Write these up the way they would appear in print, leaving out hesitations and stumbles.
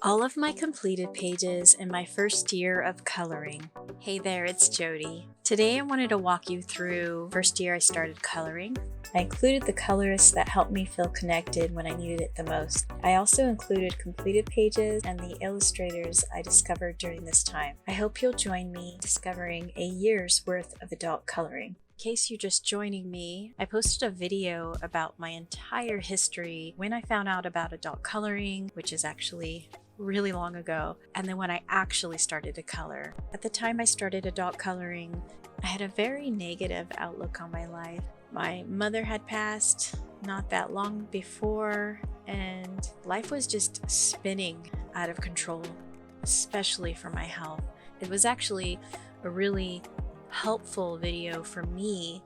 All of my completed pages in my first year of coloring. Hey there, it's Jody. Today I wanted to walk you through first year I started coloring. I included the colorists that helped me feel connected when I needed it the most. I also included completed pages and the illustrators I discovered during this time. I hope you'll join me discovering a year's worth of adult coloring. In case you're just joining me, I posted a video about my entire history when I found out about adult coloring, which is actually really long ago, and then when I actually started to color. At the time I started adult coloring, I had a very negative outlook on my life. My mother had passed not that long before, and life was just spinning out of control, especially for my health. It was actually a really helpful video for me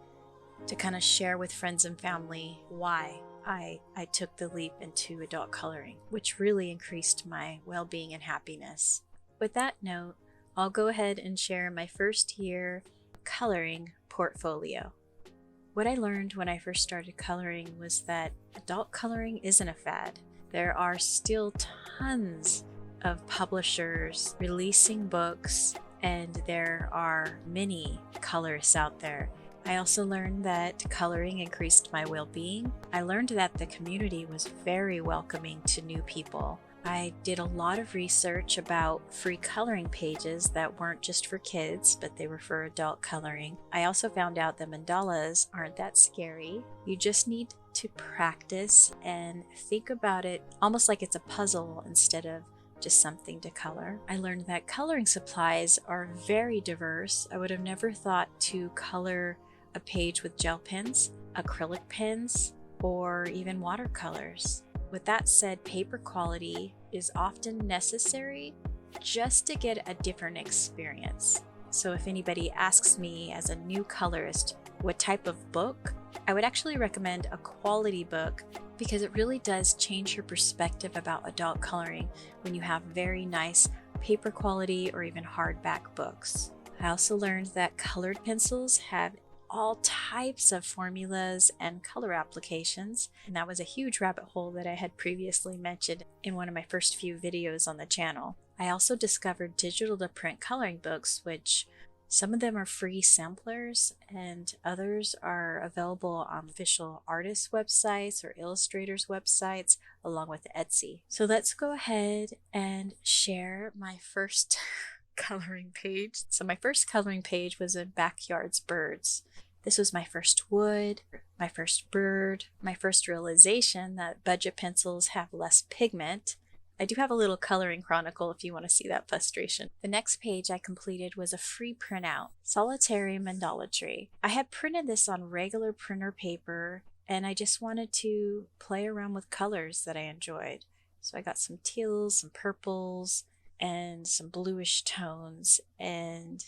to kind of share with friends and family why I took the leap into adult coloring, which really increased my well-being and happiness. With that note, I'll go ahead and share my first year coloring portfolio. What I learned when I first started coloring was that adult coloring isn't a fad. There are still tons of publishers releasing books, and there are many colorists out there. I also learned that coloring increased my well-being. I learned that the community was very welcoming to new people. I did a lot of research about free coloring pages that weren't just for kids, but they were for adult coloring. I also found out that mandalas aren't that scary. You just need to practice and think about it almost like it's a puzzle instead of just something to color. I learned that coloring supplies are very diverse. I would have never thought to color a page with gel pens, acrylic pens, or even watercolors. With that said, paper quality is often necessary just to get a different experience. So if anybody asks me as a new colorist what type of book, I would actually recommend a quality book because it really does change your perspective about adult coloring when you have very nice paper quality or even hardback books. I also learned that colored pencils have all types of formulas and color applications, and that was a huge rabbit hole that I had previously mentioned in one of my first few videos on the channel. I also discovered digital to print coloring books, which some of them are free samplers and others are available on official artists' websites or illustrators' websites along with Etsy. So let's go ahead and share my first coloring page. So my first coloring page was in Backyard's Birds. This was my first wood, my first bird, my first realization that budget pencils have less pigment. I do have a little coloring chronicle if you want to see that frustration. The next page I completed was a free printout, Solitary Mandala Tree. I had printed this on regular printer paper and I just wanted to play around with colors that I enjoyed. So I got some teals, some purples, and some bluish tones, and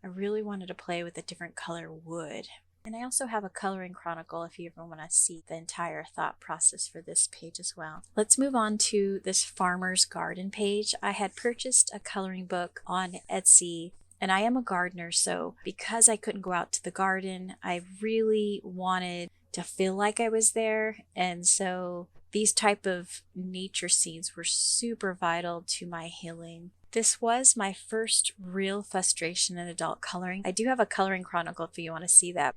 I really wanted to play with a different color wood. And I also have a coloring chronicle if you ever want to see the entire thought process for this page as well. Let's move on to this farmer's garden page. I had purchased a coloring book on Etsy, and I am a gardener, so because I couldn't go out to the garden, I really wanted to feel like I was there, and so these type of nature scenes were super vital to my healing. This was my first real frustration in adult coloring. I do have a coloring chronicle if you want to see that.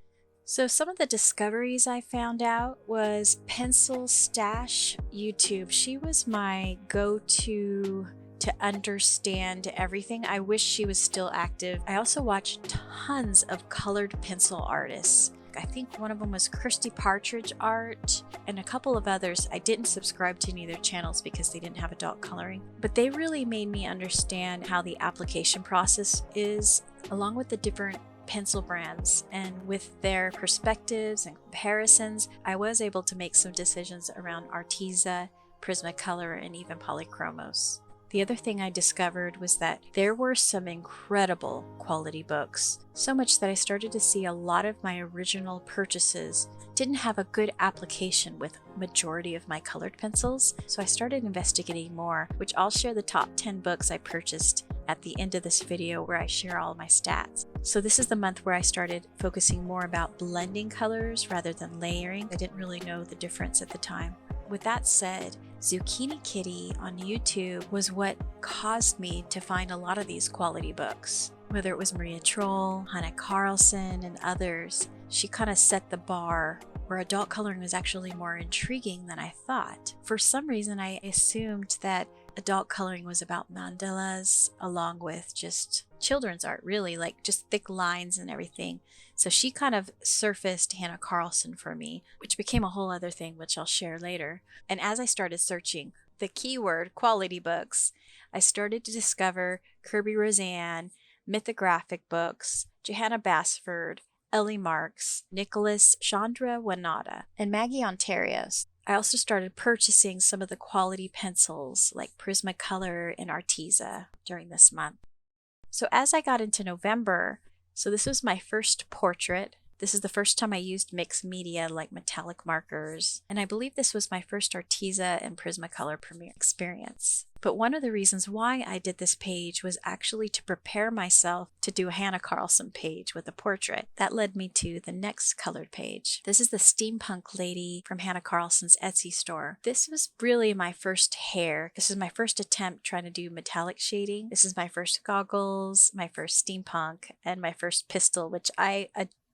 So some of the discoveries I found out was Pencil Stash YouTube. She was my go-to to understand everything. I wish she was still active. I also watched tons of colored pencil artists. I think one of them was Kirsty Partridge Art and a couple of others. I didn't subscribe to any of their channels because they didn't have adult coloring, but they really made me understand how the application process is, along with the different pencil brands, and with their perspectives and comparisons, I was able to make some decisions around Arteza, Prismacolor, and even Polychromos. The other thing I discovered was that there were some incredible quality books, so much that I started to see a lot of my original purchases didn't have a good application with majority of my colored pencils, so I started investigating more, which I'll share the top 10 books I purchased at the end of this video where I share all of my stats. So this is the month where I started focusing more about blending colors rather than layering. I didn't really know the difference at the time. With that said, Zucchini Kitty on YouTube was what caused me to find a lot of these quality books. Whether it was Maria Troll, Hannah Carlson, and others, she kind of set the bar where adult coloring was actually more intriguing than I thought. For some reason, I assumed that adult coloring was about mandalas along with just children's art, really, like just thick lines and everything. So she kind of surfaced Hannah Carlson for me, which became a whole other thing, which I'll share later. And as I started searching the keyword quality books, I started to discover Kirby Roseanne, mythographic books, Johanna Basford, Ellie Marks, Nicholas Chandra Wanada, and Maggie Ontario's. I also started purchasing some of the quality pencils like Prismacolor and Arteza during this month. So as I got into November, so this was my first portrait. This is the first time I used mixed media like metallic markers, and I believe this was my first Arteza and Prismacolor Premiere experience. But one of the reasons why I did this page was actually to prepare myself to do a Hannah Carlson page with a portrait. That led me to the next colored page. This is the steampunk lady from Hannah Carlson's Etsy store. This was really my first hair. This is my first attempt trying to do metallic shading. This is my first goggles, my first steampunk, and my first pistol, which I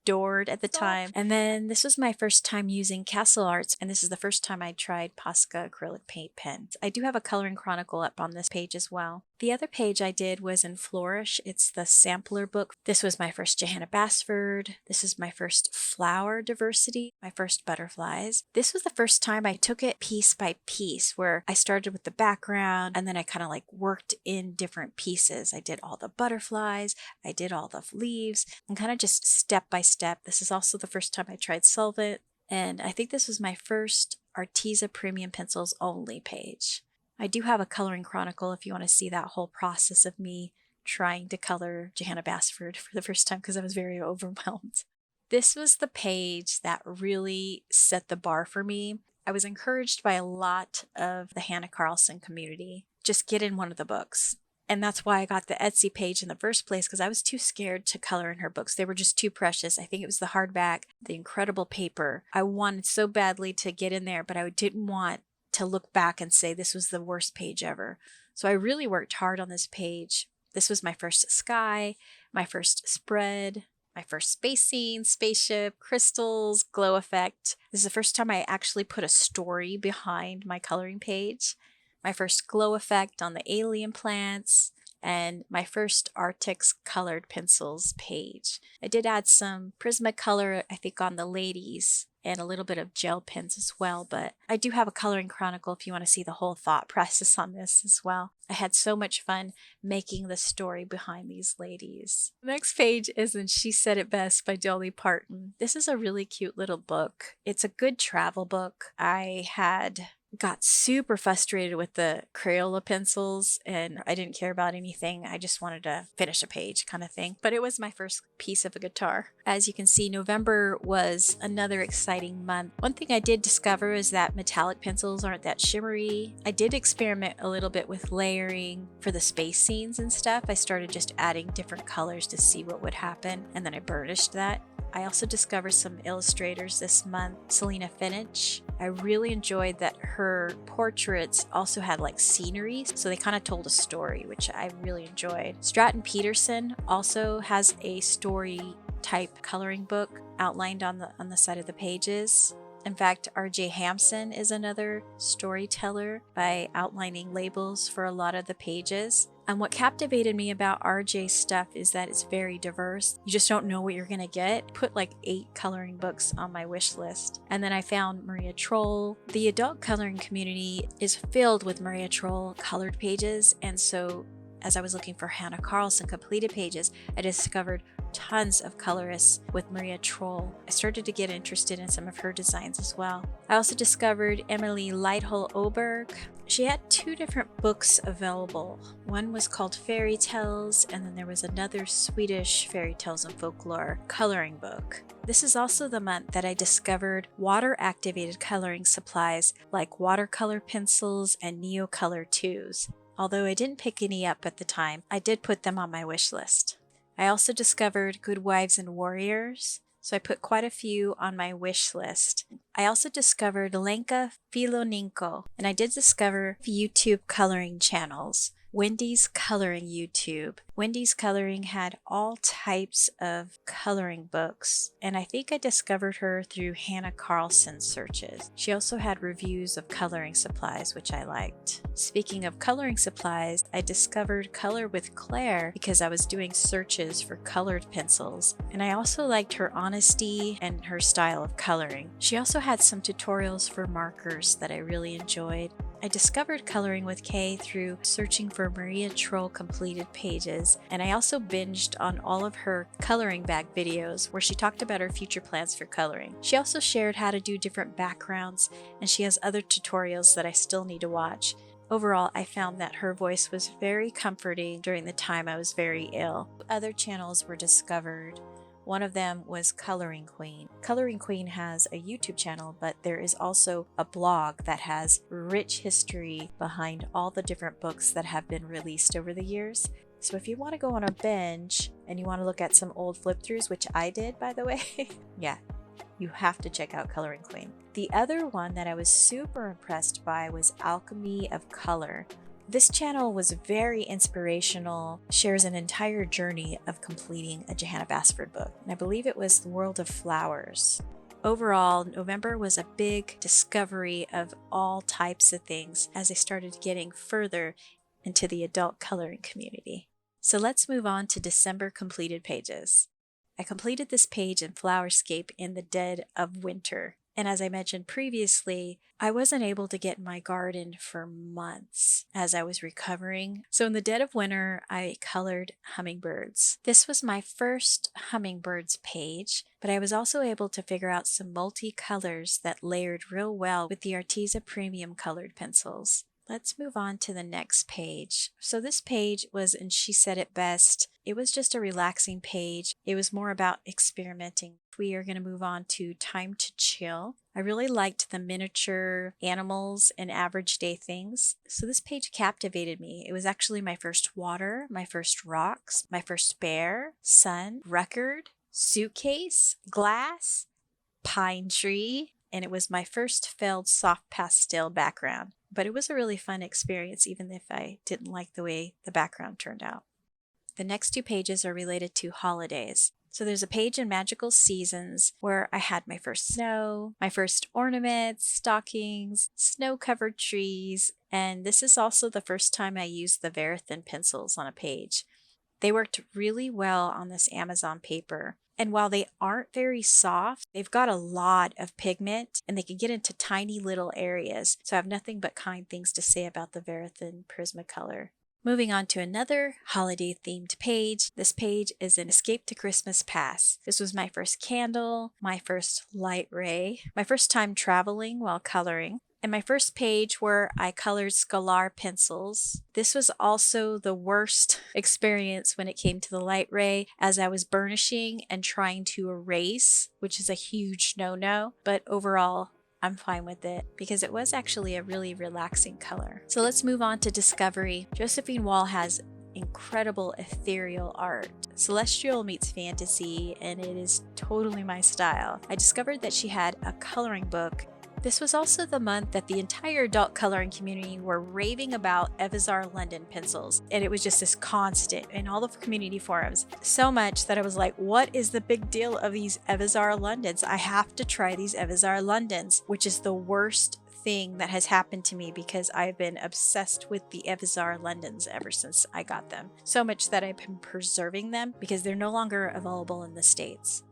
adored at the time. And then this was my first time using Castle Arts, and this is the first time I tried Posca acrylic paint pens. I do have a coloring chronicle up on this page as well. The other page I did was in Flourish. It's the sampler book. This was my first Johanna Basford. This is my first flower diversity, my first butterflies. This was the first time I took it piece by piece, where I started with the background and then I kind of like worked in different pieces. I did all the butterflies, I did all the leaves, and kind of just step by step. This is also the first time I tried solvent, and I think this was my first Arteza Premium Pencils Only page. I do have a coloring chronicle if you want to see that whole process of me trying to color Johanna Basford for the first time because I was very overwhelmed. This was the page that really set the bar for me. I was encouraged by a lot of the Hannah Carlson community. Just get in one of the books. And that's why I got the Etsy page in the first place, because I was too scared to color in her books. They were just too precious. I think it was the hardback, the incredible paper. I wanted so badly to get in there, but I didn't want to look back and say this was the worst page ever. So I really worked hard on this page. This was my first sky, my first spread, my first space scene, spaceship, crystals, glow effect. This is the first time I actually put a story behind my coloring page. My first glow effect on the alien plants, and my first Arctic's colored pencils page. I did add some Prismacolor, I think, on the ladies, and a little bit of gel pens as well, but I do have a coloring chronicle if you want to see the whole thought process on this as well. I had so much fun making the story behind these ladies. The next page is And She Said It Best by Dolly Parton. This is a really cute little book. It's a good travel book. I had got super frustrated with the Crayola pencils and I didn't care about anything. I just wanted to finish a page kind of thing. But it was my first piece of a guitar. As you can see, November was another exciting month. One thing I did discover is that metallic pencils aren't that shimmery. I did experiment a little bit with layering for the space scenes and stuff. I started just adding different colors to see what would happen, and then I burnished that. I also discovered some illustrators this month. Selena Finich. I really enjoyed that her portraits also had like scenery, so they kind of told a story, which I really enjoyed. Stratton Peterson also has a story type coloring book outlined on the side of the pages. In fact, R.J. Hampson is another storyteller by outlining labels for a lot of the pages. And what captivated me about RJ's stuff is that it's very diverse. You just don't know what you're gonna get. Put like 8 coloring books on my wish list. And then I found Maria Troll. The adult coloring community is filled with Maria Troll colored pages, and so as I was looking for Hannah Carlson completed pages, I discovered tons of colorists with Maria Troll. I started to get interested in some of her designs as well. I also discovered Emily Lighthole Oberg. She had 2 different books available. One was called Fairy Tales, and then there was another Swedish Fairy Tales and Folklore coloring book. This is also the month that I discovered water-activated coloring supplies like watercolor pencils and Neocolor 2s. Although I didn't pick any up at the time, I did put them on my wish list. I also discovered Good Wives and Warriors. so I put quite a few on my wish list. I also discovered Lenka Filoninko, and I did discover YouTube coloring channels. Wendy's Coloring YouTube. Wendy's Coloring had all types of coloring books, and I think I discovered her through Hannah Carlson's searches. She also had reviews of coloring supplies, which I liked. Speaking of coloring supplies, I discovered Color with Claire because I was doing searches for colored pencils, and I also liked her honesty and her style of coloring. She also had some tutorials for markers that I really enjoyed. I discovered Coloring with Kay through searching for Maria Troll completed pages, and I also binged on all of her coloring bag videos where she talked about her future plans for coloring. She also shared how to do different backgrounds, and she has other tutorials that I still need to watch. Overall, I found that her voice was very comforting during the time I was very ill. Other channels were discovered. One of them was Coloring Queen. Coloring Queen has a YouTube channel, but there is also a blog that has rich history behind all the different books that have been released over the years. So if you want to go on a binge and you want to look at some old flip-throughs, which I did, by the way, yeah, you have to check out Coloring Queen. The other one that I was super impressed by was Alchemy of Color. This channel was very inspirational, shares an entire journey of completing a Johanna Basford book, and I believe it was The World of Flowers. Overall, November was a big discovery of all types of things as I started getting further into the adult coloring community. So let's move on to December completed pages. I completed this page in Flowerscape in the dead of winter. And as I mentioned previously, I wasn't able to get in my garden for months as I was recovering. So in the dead of winter, I colored hummingbirds. This was my first hummingbirds page, but I was also able to figure out some multi-colors that layered real well with the Arteza Premium colored pencils. Let's move on to the next page. So this page was, and she said it best, it was just a relaxing page. It was more about experimenting. We are going to move on to Time to Chill. I really liked the miniature animals and average day things. So this page captivated me. It was actually my first water, my first rocks, my first bear, sun, record, suitcase, glass, pine tree, and it was my first felled soft pastel background. But it was a really fun experience, even if I didn't like the way the background turned out. The next two pages are related to holidays. So there's a page in Magical Seasons where I had my first snow, my first ornaments, stockings, snow-covered trees, and this is also the first time I used the Verithin pencils on a page. They worked really well on this Amazon paper. And while they aren't very soft, they've got a lot of pigment and they can get into tiny little areas. So I have nothing but kind things to say about the Verithin Prismacolor. Moving on to another holiday themed page. This page is an Escape to Christmas Pass. This was my first candle, my first light ray, my first time traveling while coloring, and my first page where I colored Scalar pencils. This was also the worst experience when it came to the light ray, as I was burnishing and trying to erase, which is a huge no-no, but overall I'm fine with it because it was actually a really relaxing color. So let's move on to Discovery. Josephine Wall has incredible ethereal art. Celestial meets fantasy, and it is totally my style. I discovered that she had a coloring book. This was also the month that the entire adult coloring community were raving about Evazar London pencils, and it was just this constant in all the community forums. So much that I was like, what is the big deal of these Evazar Londons? I have to try these Evazar Londons, which is the worst thing that has happened to me because I've been obsessed with the Evazar Londons ever since I got them. So much that I've been preserving them because they're no longer available in the States.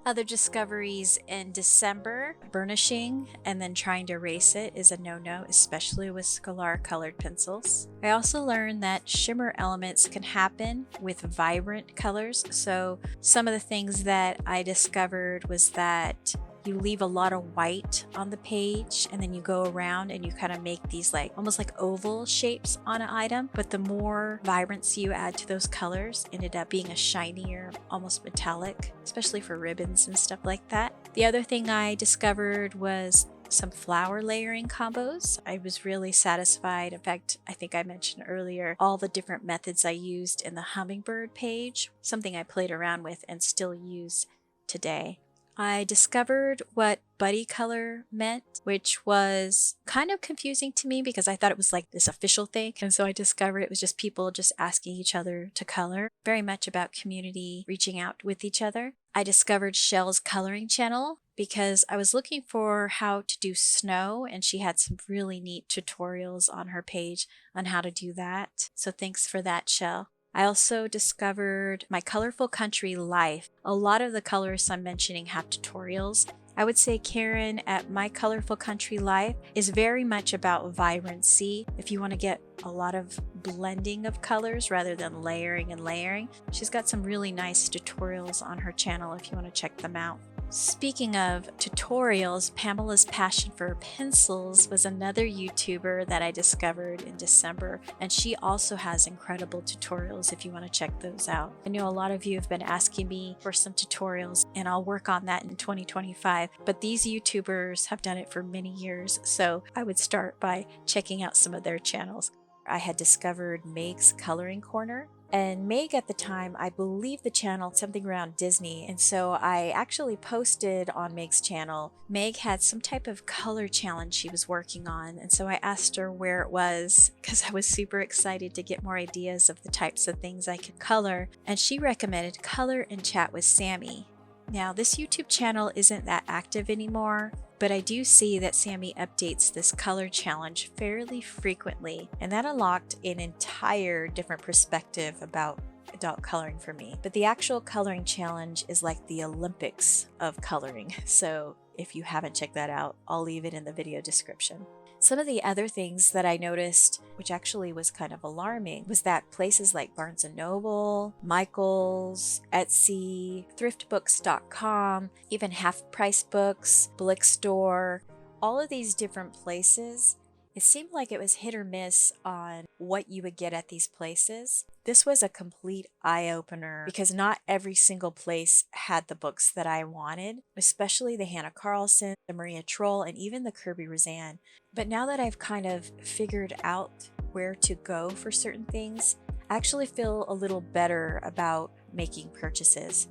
Other discoveries in December, burnishing and then trying to erase it is a no-no, especially with Scalar colored pencils. I also learned that shimmer elements can happen with vibrant colors. So some of the things that I discovered was that you leave a lot of white on the page and then you go around and you kind of make these like almost like oval shapes on an item, but the more vibrancy you add to those colors ended up being a shinier, almost metallic, especially for ribbons and stuff like that. The other thing I discovered was some flower layering combos. I was really satisfied. In fact, I think I mentioned earlier all the different methods I used in the hummingbird page, something I played around with and still use today. I discovered what buddy color meant, which was kind of confusing to me because I thought it was like this official thing. And so I discovered it was just people just asking each other to color, very much about community reaching out with each other. I discovered Shell's coloring channel because I was looking for how to do snow, and she had some really neat tutorials on her page on how to do that. So thanks for that, Shell. I also discovered My Colorful Country Life. A lot of the colorists I'm mentioning have tutorials. I would say Karen at My Colorful Country Life is very much about vibrancy. If you want to get a lot of blending of colors rather than layering and layering, she's got some really nice tutorials on her channel if you want to check them out. Speaking of tutorials, Pamela's Passion for Pencils was another YouTuber that I discovered in December, and she also has incredible tutorials if you want to check those out. I know a lot of you have been asking me for some tutorials, and I'll work on that in 2025, but these YouTubers have done it for many years, so I would start by checking out some of their channels. I had discovered Meg's Coloring Corner. And Meg at the time, I believe the channel something around Disney, and so I actually posted on Meg's channel. Meg had some type of color challenge she was working on, and so I asked her where it was because I was super excited to get more ideas of the types of things I could color, and she recommended Color and Chat with Sammy. Now, this YouTube channel isn't that active anymore, but I do see that Sammy updates this color challenge fairly frequently, and that unlocked an entire different perspective about adult coloring for me. But the actual coloring challenge is like the Olympics of coloring, so if you haven't checked that out, I'll leave it in the video description. Some of the other things that I noticed, which actually was kind of alarming, was that places like Barnes & Noble, Michael's, Etsy, thriftbooks.com, even Half Price Books, Blick Store, all of these different places, it seemed like it was hit or miss on what you would get at these places. This was a complete eye-opener because not every single place had the books that I wanted, especially the Hannah Carlson, the Maria Troll, and even the Kirby Roseanne. But now that I've kind of figured out where to go for certain things, I actually feel a little better about making purchases.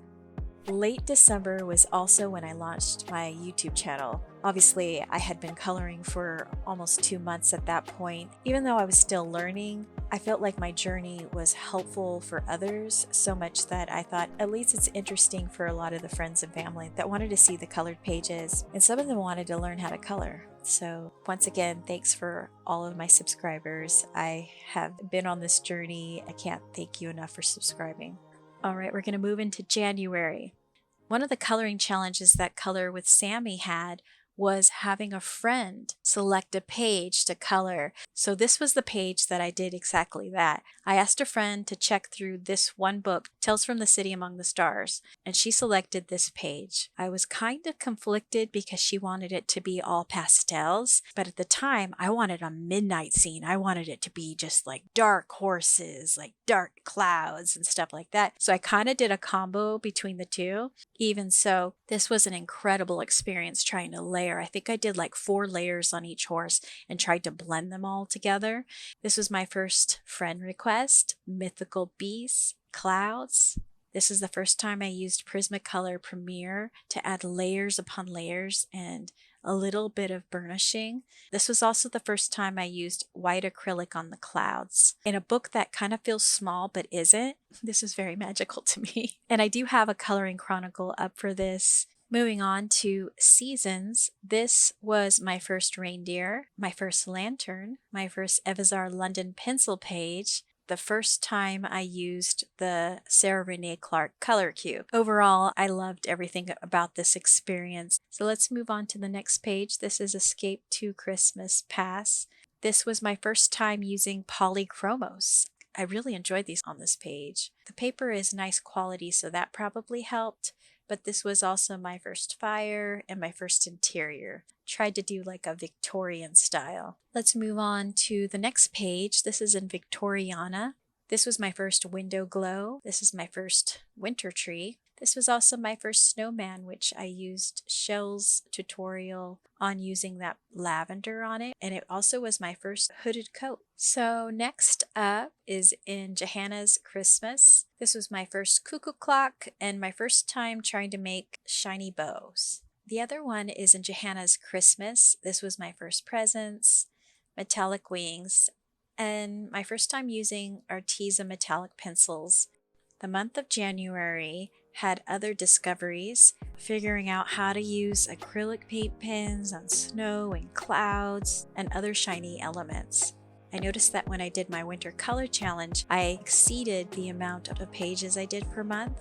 Late December was also when I launched my YouTube channel. Obviously, I had been coloring for almost 2 months at that point. Even though I was still learning, I felt like my journey was helpful for others so much that I thought at least it's interesting for a lot of the friends and family that wanted to see the colored pages, and some of them wanted to learn how to color. So once again, thanks for all of my subscribers. I have been on this journey. I can't thank you enough for subscribing. All right, we're going to move into January. One of the coloring challenges that Color with Sammy had was having a friend select a page to color. So this was the page that I did exactly that. I asked a friend to check through this one book, Tales from the City Among the Stars, and she selected this page. I was kind of conflicted because she wanted it to be all pastels, but at the time I wanted a midnight scene. I wanted it to be just like dark horses, like dark clouds and stuff like that. So I kind of did a combo between the two. Even so, this was an incredible experience trying to layer. I think I did like 4 layers on each horse and tried to blend them all together. This was my first friend request, mythical beasts, clouds. This is the first time I used Prismacolor Premiere to add layers upon layers and a little bit of burnishing. This was also the first time I used white acrylic on the clouds. In a book that kind of feels small but isn't, this is very magical to me. And I do have a coloring chronicle up for this. Moving on to seasons, this was my first reindeer, my first lantern, my first Evazar London pencil page, the first time I used the Sarah Renee Clark color cube. Overall, I loved everything about this experience. So let's move on to the next page. This is Escape to Christmas Pass. This was my first time using polychromos. I really enjoyed these on this page. The paper is nice quality, so that probably helped. But this was also my first fire and my first interior. Tried to do like a Victorian style. Let's move on to the next page. This is in Victoriana. This was my first window glow. This is my first winter tree. This was also my first snowman, which I used Shell's tutorial on using that lavender on it. And it also was my first hooded coat. So next up is in Johanna's Christmas. This was my first cuckoo clock and my first time trying to make shiny bows. The other one is in Johanna's Christmas. This was my first presents, metallic wings, and my first time using Arteza metallic pencils. The month of January had other discoveries, figuring out how to use acrylic paint pens on snow and clouds and other shiny elements. I noticed that when I did my winter color challenge, I exceeded the amount of pages I did per month.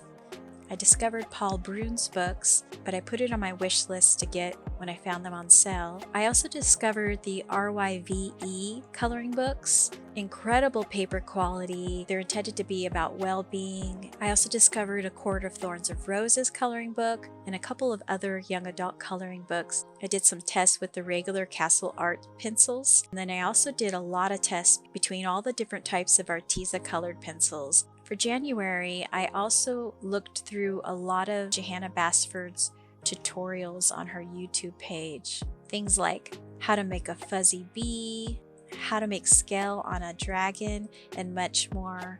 I discovered Paul Brun's books, but I put it on my wish list to get when I found them on sale. I also discovered the RYVE coloring books. Incredible paper quality. They're intended to be about well-being. I also discovered A Court of Thorns of Roses coloring book and a couple of other young adult coloring books. I did some tests with the regular Castle Art pencils, and then I also did a lot of tests between all the different types of Arteza colored pencils. For January, I also looked through a lot of Johanna Basford's tutorials on her YouTube page. Things like how to make a fuzzy bee, how to make scale on a dragon, and much more.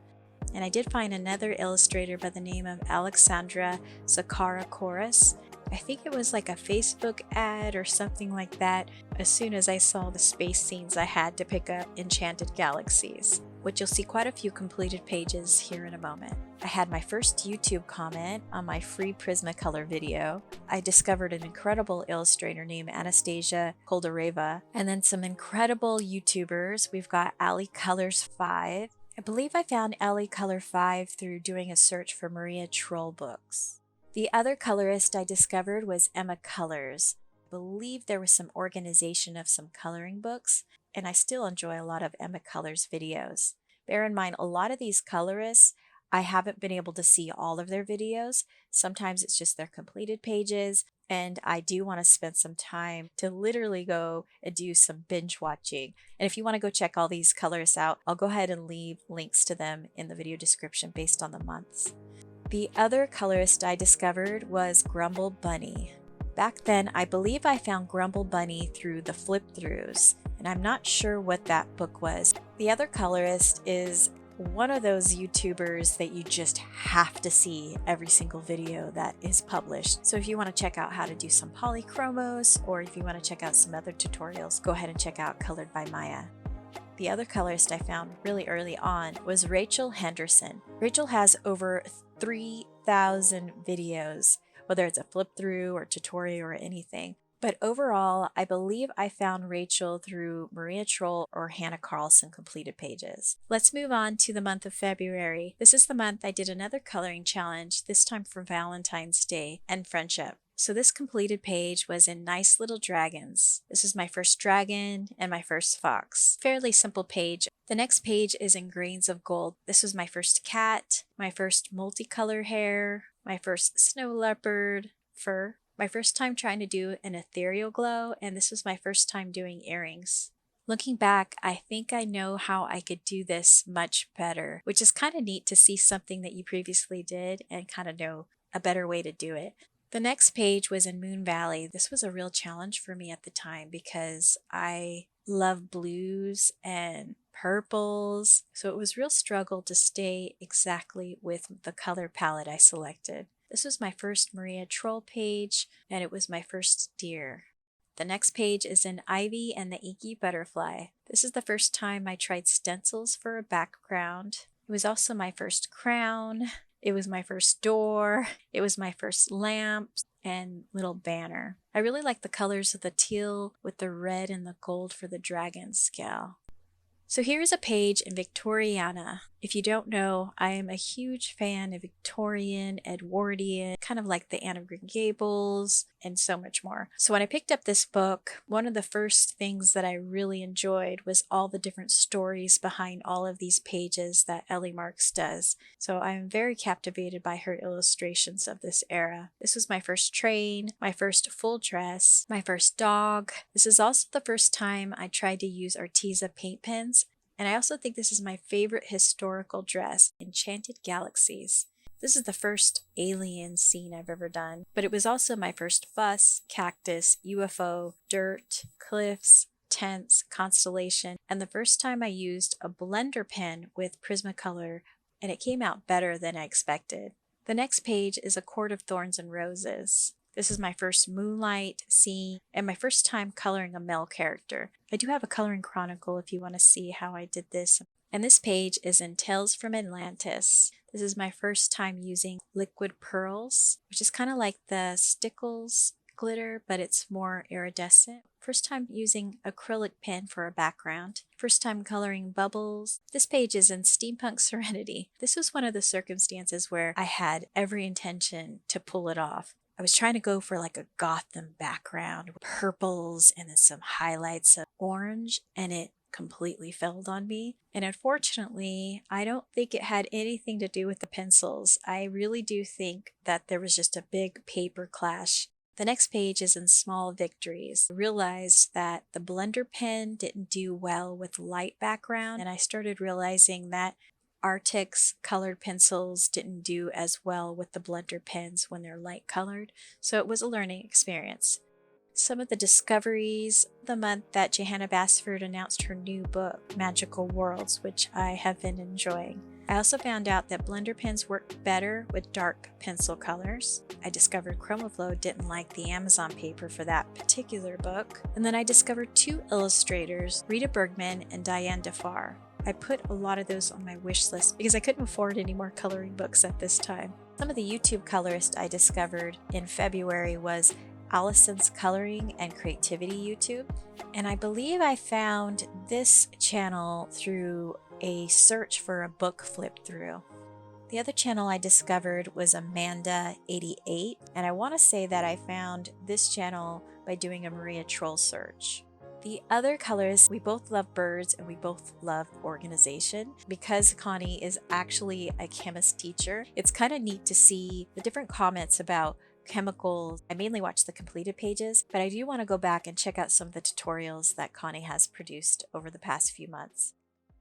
And I did find another illustrator by the name of Alexandra Zakara-Koris. I think it was like a Facebook ad or something like that. As soon as I saw the space scenes, I had to pick up Enchanted Galaxies, which you'll see quite a few completed pages here in a moment. I had my first YouTube comment on my free Prismacolor video. I discovered an incredible illustrator named Anastasia Koldareva, and then some incredible YouTubers. We've got Ali Colors 5. I believe I found Ali Color 5 through doing a search for Maria Troll books. The other colorist I discovered was Emma Colors. I believe there was some organization of some coloring books, and I still enjoy a lot of Emma Colors videos. Bear in mind, a lot of these colorists, I haven't been able to see all of their videos. Sometimes it's just their completed pages, and I do want to spend some time to literally go and do some binge watching. And if you want to go check all these colorists out, I'll go ahead and leave links to them in the video description based on the months. The other colorist I discovered was Grumble Bunny. Back then, I believe I found Grumble Bunny through the flip-throughs, and I'm not sure what that book was. The other colorist is one of those YouTubers that you just have to see every single video that is published. So if you want to check out how to do some polychromos, or if you want to check out some other tutorials, go ahead and check out Colored by Maya. The other colorist I found really early on was Rachel Henderson. Rachel has over 3,000 videos, whether it's a flip through or tutorial or anything. But overall, I believe I found Rachel through Maria Troll or Hannah Carlson completed pages. Let's move on to the month of February. This is the month I did another coloring challenge, this time for Valentine's Day and friendship. So this completed page was in Nice Little Dragons. This is my first dragon and my first fox. Fairly simple page. The next page is in Grains of Gold. This was my first cat, my first multicolor hair, my first snow leopard fur, my first time trying to do an ethereal glow, and this was my first time doing earrings. Looking back, I think I know how I could do this much better, which is kind of neat to see something that you previously did and kind of know a better way to do it. The next page was in Moon Valley. This was a real challenge for me at the time because I love blues and purples, so it was real struggle to stay exactly with the color palette I selected. This was my first Maria Troll page, and it was my first deer. The next page is in Ivy and the Inky Butterfly. This is the first time I tried stencils for a background. It was also my first crown. It was my first door. It was my first lamp and little banner. I really like the colors of the teal with the red and the gold for the dragon scale. So here is a page in Victoriana. If you don't know, I am a huge fan of Victorian, Edwardian, kind of like the Anne of Green Gables, and so much more. So when I picked up this book, one of the first things that I really enjoyed was all the different stories behind all of these pages that Ellie Marks does. So I'm very captivated by her illustrations of this era. This was my first train, my first full dress, my first dog. This is also the first time I tried to use Arteza paint pens. And I also think this is my favorite historical dress, Enchanted Galaxies. This is the first alien scene I've ever done, but it was also my first bus, cactus, UFO, dirt, cliffs, tents, constellation, and the first time I used a blender pen with Prismacolor and it came out better than I expected. The next page is A Court of Thorns and Roses. This is my first moonlight scene and my first time coloring a male character. I do have a coloring chronicle if you want to see how I did this. And this page is in Tales from Atlantis. This is my first time using liquid pearls, which is kind of like the Stickles glitter, but it's more iridescent. First time using acrylic pen for a background. First time coloring bubbles. This page is in Steampunk Serenity. This was one of the circumstances where I had every intention to pull it off. I was trying to go for like a Gotham background, purples and then some highlights of orange, and it completely failed on me. And unfortunately, I don't think it had anything to do with the pencils. I really do think that there was just a big paper clash. The next page is in Small Victories. I realized that the blender pen didn't do well with light background, and I started realizing that Arctic's colored pencils didn't do as well with the blender pens when they're light colored, so it was a learning experience. Some of the discoveries the month that Johanna Basford announced her new book, Magical Worlds, which I have been enjoying. I also found out that blender pens work better with dark pencil colors. I discovered ChromaFlow didn't like the Amazon paper for that particular book. And then I discovered two illustrators, Rita Bergman and Diane DeFar. I put a lot of those on my wish list because I couldn't afford any more coloring books at this time. Some of the YouTube colorists I discovered in February was Allison's Coloring and Creativity YouTube, and I believe I found this channel through a search for a book flip through. The other channel I discovered was Amanda88, and I want to say that I found this channel by doing a Maria Troll search. The other colors, we both love birds and we both love organization. Because Connie is actually a chemist teacher, it's kind of neat to see the different comments about chemicals. I mainly watch the completed pages, but I do want to go back and check out some of the tutorials that Connie has produced over the past few months.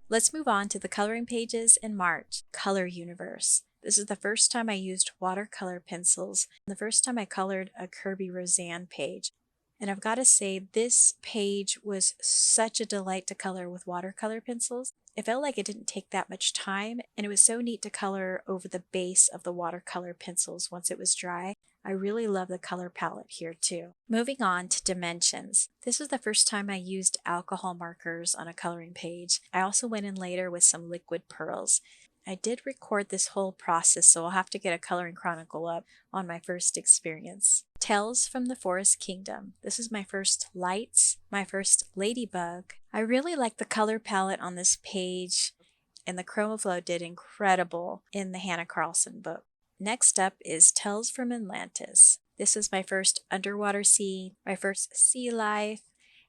Let's move on to the coloring pages in March. Color Universe. This is the first time I used watercolor pencils, and the first time I colored a Kirby Roseanne page. And I've got to say, this page was such a delight to color with watercolor pencils. It felt like it didn't take that much time, and it was so neat to color over the base of the watercolor pencils once it was dry. I really love the color palette here too. Moving on to dimensions. This was the first time I used alcohol markers on a coloring page. I also went in later with some liquid pearls. I did record this whole process, so I'll have to get a coloring chronicle up on my first experience. Tales from the Forest Kingdom. This is my first lights, my first ladybug. I really like the color palette on this page, and the ChromaFlow did incredible in the Hannah Carlson book. Next up is Tales from Atlantis. This was my first underwater scene, my first sea life,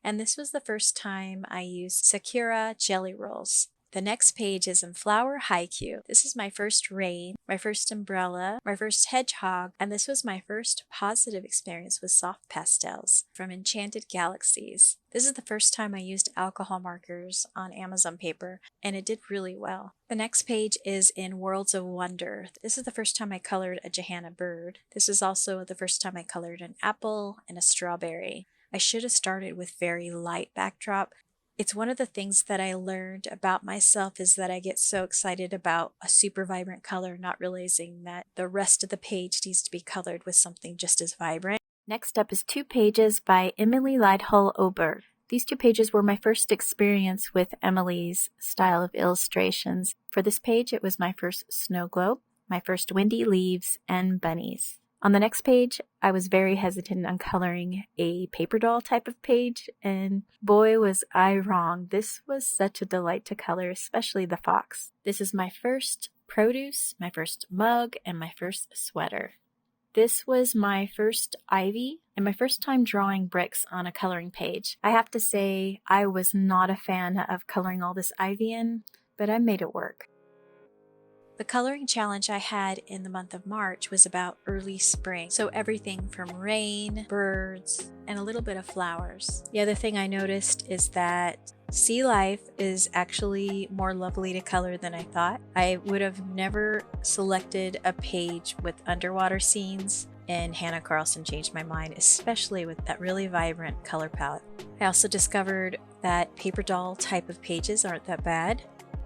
and this was the first time I used Sakura jelly rolls. The next page is in Flower Haiku. This is my first rain, my first umbrella, my first hedgehog, and this was my first positive experience with soft pastels from Enchanted Galaxies. This is the first time I used alcohol markers on Amazon paper, and it did really well. The next page is in Worlds of Wonder. This is the first time I colored a Johanna bird. This is also the first time I colored an apple and a strawberry. I should have started with very light backdrop. It's one of the things that I learned about myself is that I get so excited about a super vibrant color, not realizing that the rest of the page needs to be colored with something just as vibrant. Next up is 2 pages by Emily Lidehull Oberg. These 2 pages were my first experience with Emily's style of illustrations. For this page, it was my first snow globe, my first windy leaves, and bunnies. On the next page, I was very hesitant on coloring a paper doll type of page, and boy was I wrong. This was such a delight to color, especially the fox. This is my first produce, my first mug, and my first sweater. This was my first ivy and my first time drawing bricks on a coloring page. I have to say I was not a fan of coloring all this ivy in, but I made it work. The coloring challenge I had in the month of March was about early spring, so everything from rain, birds, and a little bit of flowers. The other thing I noticed is that sea life is actually more lovely to color than I thought. I would have never selected a page with underwater scenes, and Hannah Carlson changed my mind, especially with that really vibrant color palette. I also discovered that paper doll type of pages aren't that bad.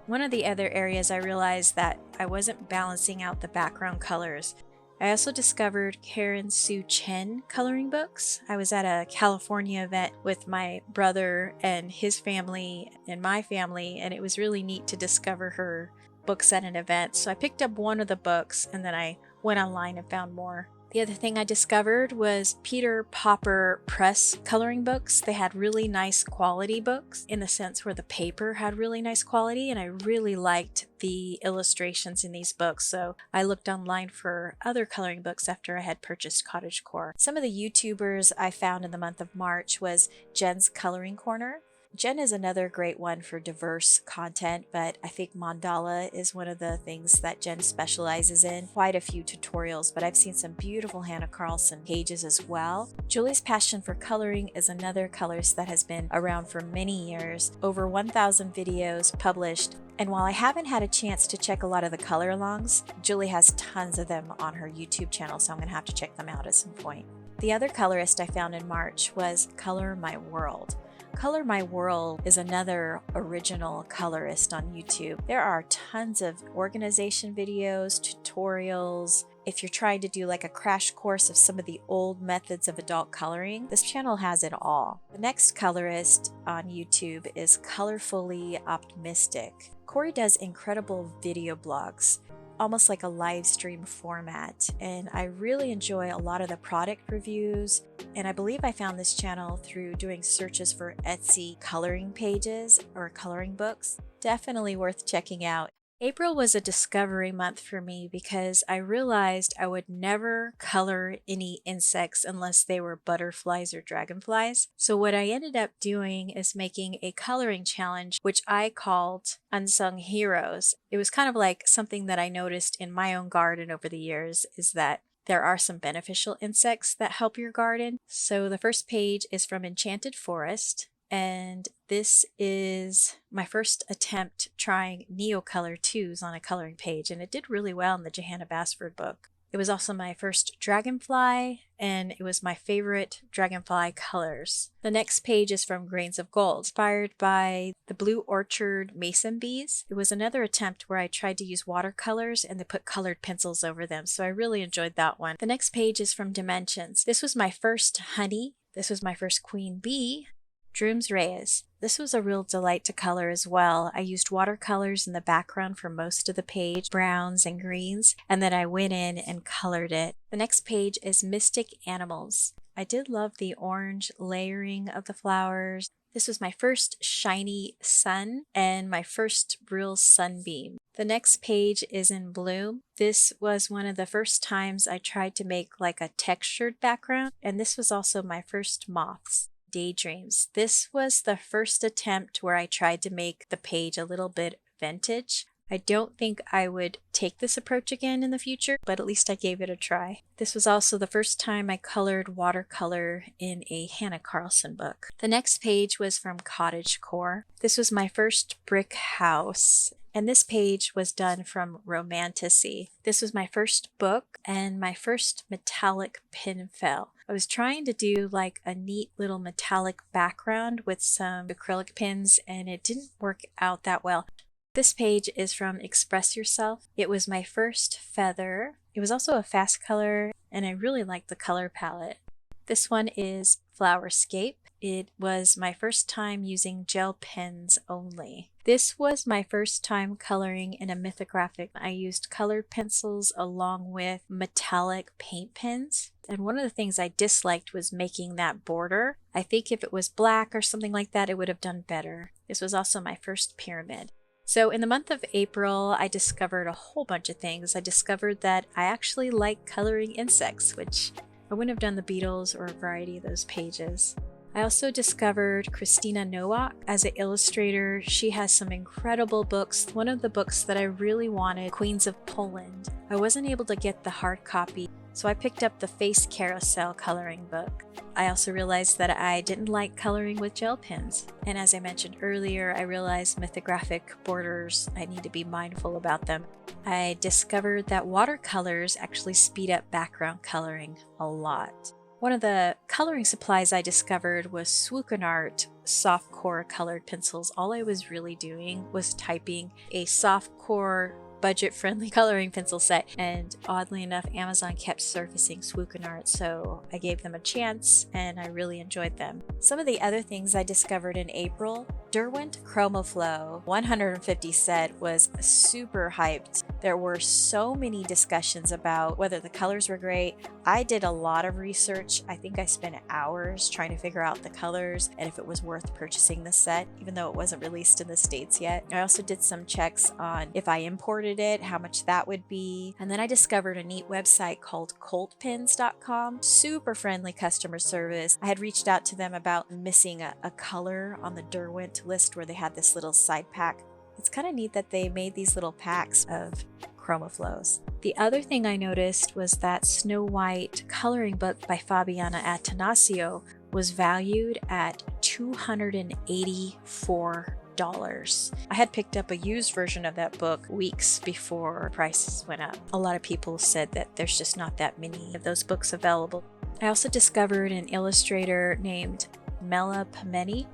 One of the other areas I realized that I wasn't balancing out the background colors. I also discovered Karen Sue Chen coloring books. I was at a California event with my brother and his family and my family, and it was really neat to discover her books at an event. So I picked up one of the books and then I went online and found more. The other thing I discovered was Peter Popper Press coloring books. They had really nice quality books in the sense where the paper had really nice quality, and I really liked the illustrations in these books. So I looked online for other coloring books after I had purchased Cottagecore. Some of the YouTubers I found in the month of March was Jen's Coloring Corner. Jen is another great one for diverse content, but I think mandala is one of the things that Jen specializes in. Quite a few tutorials, but I've seen some beautiful Hannah Carlson pages as well. Julie's Passion for Coloring is another colorist that has been around for many years, over 1,000 videos published. And while I haven't had a chance to check a lot of the color alongs, Julie has tons of them on her YouTube channel, so I'm gonna have to check them out at some point. The other colorist I found in March was Color My World. Color My World is another original colorist on YouTube. There are tons of organization videos, tutorials. If you're trying to do like a crash course of some of the old methods of adult coloring, this channel has it all. The next colorist on YouTube is Colorfully Optimistic. Corey does incredible video blogs, almost like a live stream format, and I really enjoy a lot of the product reviews, and I believe I found this channel through doing searches for Etsy coloring pages or coloring books. Definitely worth checking out. April was a discovery month for me because I realized I would never color any insects unless they were butterflies or dragonflies. So what I ended up doing is making a coloring challenge, which I called Unsung Heroes. It was kind of like something that I noticed in my own garden over the years, is that there are some beneficial insects that help your garden. So the first page is from Enchanted Forest. And this is my first attempt trying Neocolor 2s on a coloring page, and it did really well in the Johanna Basford book. It was also my first dragonfly, and it was my favorite dragonfly colors. The next page is from Grains of Gold, inspired by the Blue Orchard Mason bees. It was another attempt where I tried to use watercolors and then put colored pencils over them, so I really enjoyed that one. The next page is from Dimensions. This was my first honey. This was my first queen bee. Drooms Reyes. This was a real delight to color as well. I used watercolors in the background for most of the page, browns and greens, and then I went in and colored it. The next page is Mystic Animals. I did love the orange layering of the flowers. This was my first shiny sun and my first real sunbeam. The next page is in Bloom. This was one of the first times I tried to make like a textured background, and this was also my first moths. Daydreams. This was the first attempt where I tried to make the page a little bit vintage. I don't think I would take this approach again in the future, but at least I gave it a try. This was also the first time I colored watercolor in a Hannah Carlson book. The next page was from Cottagecore. This was my first brick house, and this page was done from Romantasy. This was my first book and my first metallic pin fell. I was trying to do like a neat little metallic background with some acrylic pins, and it didn't work out that well. This page is from Express Yourself. It was my first feather. It was also a fast color, and I really liked the color palette. This one is Flowerscape. It was my first time using gel pens only. This was my first time coloring in a mythographic. I used colored pencils along with metallic paint pens. And one of the things I disliked was making that border. I think if it was black or something like that, it would have done better. This was also my first pyramid. So in the month of April, I discovered a whole bunch of things. I discovered that I actually like coloring insects, which I wouldn't have done the beetles or a variety of those pages. I also discovered Christina Nowak as an illustrator. She has some incredible books. One of the books that I really wanted, Queens of Poland. I wasn't able to get the hard copy, so I picked up the Face Carousel coloring book. I also realized that I didn't like coloring with gel pens. And as I mentioned earlier, I realized mythographic borders, I need to be mindful about them. I discovered that watercolors actually speed up background coloring a lot. One of the coloring supplies I discovered was Swookenart softcore colored pencils. All I was really doing was typing a softcore budget-friendly coloring pencil set, and oddly enough, Amazon kept surfacing Swookenart, so I gave them a chance and I really enjoyed them. Some of the other things I discovered in April: Derwent ChromaFlow 150 set was super hyped. There were so many discussions about whether the colors were great. I did a lot of research. I think I spent hours trying to figure out the colors and if it was worth purchasing the set, even though it wasn't released in the States yet. I also did some checks on if I imported it, how much that would be. And then I discovered a neat website called coltpens.com. Super friendly customer service. I had reached out to them about missing a color on the Derwent list where they had this little side pack. It's kind of neat that they made these little packs of ChromaFlows. The other thing I noticed was that Snow White coloring book by Fabiana Attanasio was valued at $284. I had picked up a used version of that book weeks before prices went up. A lot of people said that there's just not that many of those books available. I also discovered an illustrator named Mela Pameni.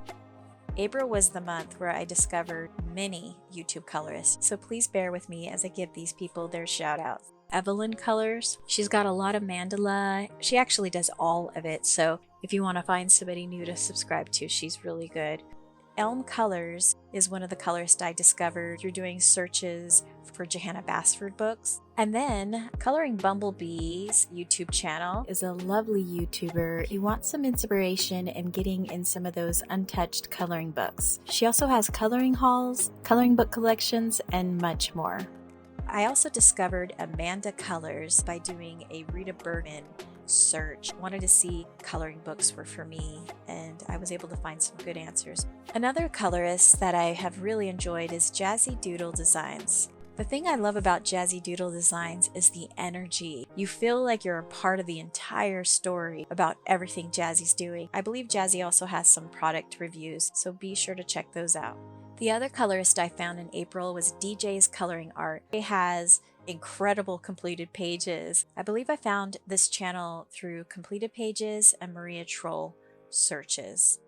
April was the month where I discovered many YouTube colorists, so please bear with me as I give these people their shout outs. Evelyn Colors, she's got a lot of mandala. She actually does all of it, so if you want to find somebody new to subscribe to, she's really good. Elm Colors is one of the colorists I discovered through doing searches for Johanna Basford books. And then Coloring Bumblebee's YouTube channel Is a lovely YouTuber. If you want some inspiration in getting in some of those untouched coloring books. She also has coloring hauls, coloring book collections, and much more. I also discovered Amanda Colors by doing a Rita Bergman search. Wanted to see coloring books were for me, and I was able to find some good answers. Another colorist that I have really enjoyed is Jazzy Doodle Designs. The thing I love about Jazzy Doodle Designs is the energy. You feel like you're a part of the entire story about everything Jazzy's doing. I believe Jazzy also has some product reviews, so be sure to check those out. The other colorist I found in April was DJ's Coloring Art. It has incredible completed pages. I believe I found this channel through completed pages and Maria Troll searches.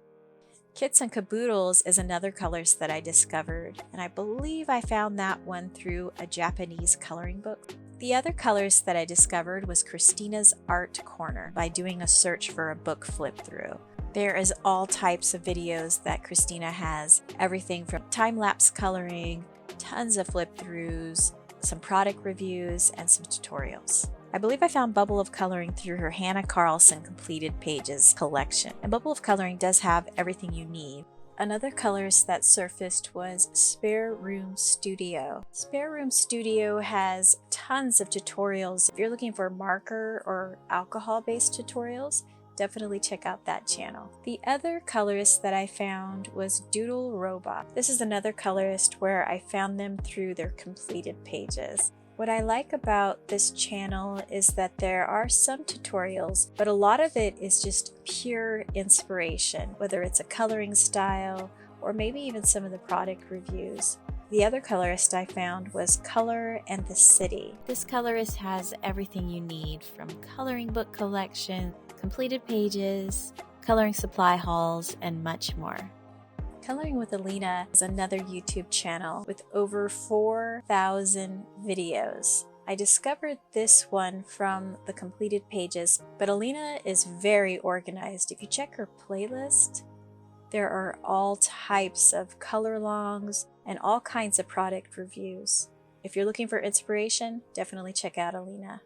Kits and Caboodles is another colorist that I discovered, and I believe I found that one through a Japanese coloring book. The other colorist that I discovered was Christina's Art Corner by doing a search for a book flip through. There is all types of videos that Christina has, everything from time-lapse coloring, tons of flip throughs, some product reviews, and some tutorials. I believe I found Bubble of Coloring through her Hannah Carlson Completed Pages collection, and Bubble of Coloring does have everything you need. Another colorist that surfaced was Spare Room Studio. Spare Room Studio has tons of tutorials. If you're looking for marker or alcohol-based tutorials, definitely check out that channel. The other colorist that I found was Doodle Robot. This is another colorist where I found them through their completed pages. What I like about this channel is that there are some tutorials, but a lot of it is just pure inspiration, whether it's a coloring style or maybe even some of the product reviews. The other colorist I found was Color and the City. This colorist has everything you need, from coloring book collection, completed pages, coloring supply hauls, and much more. Coloring with Alina is another YouTube channel with over 4,000 videos. I discovered this one from the completed pages, but Alina is very organized. If you check her playlist, there are all types of color longs and all kinds of product reviews. If you're looking for inspiration, definitely check out Alina.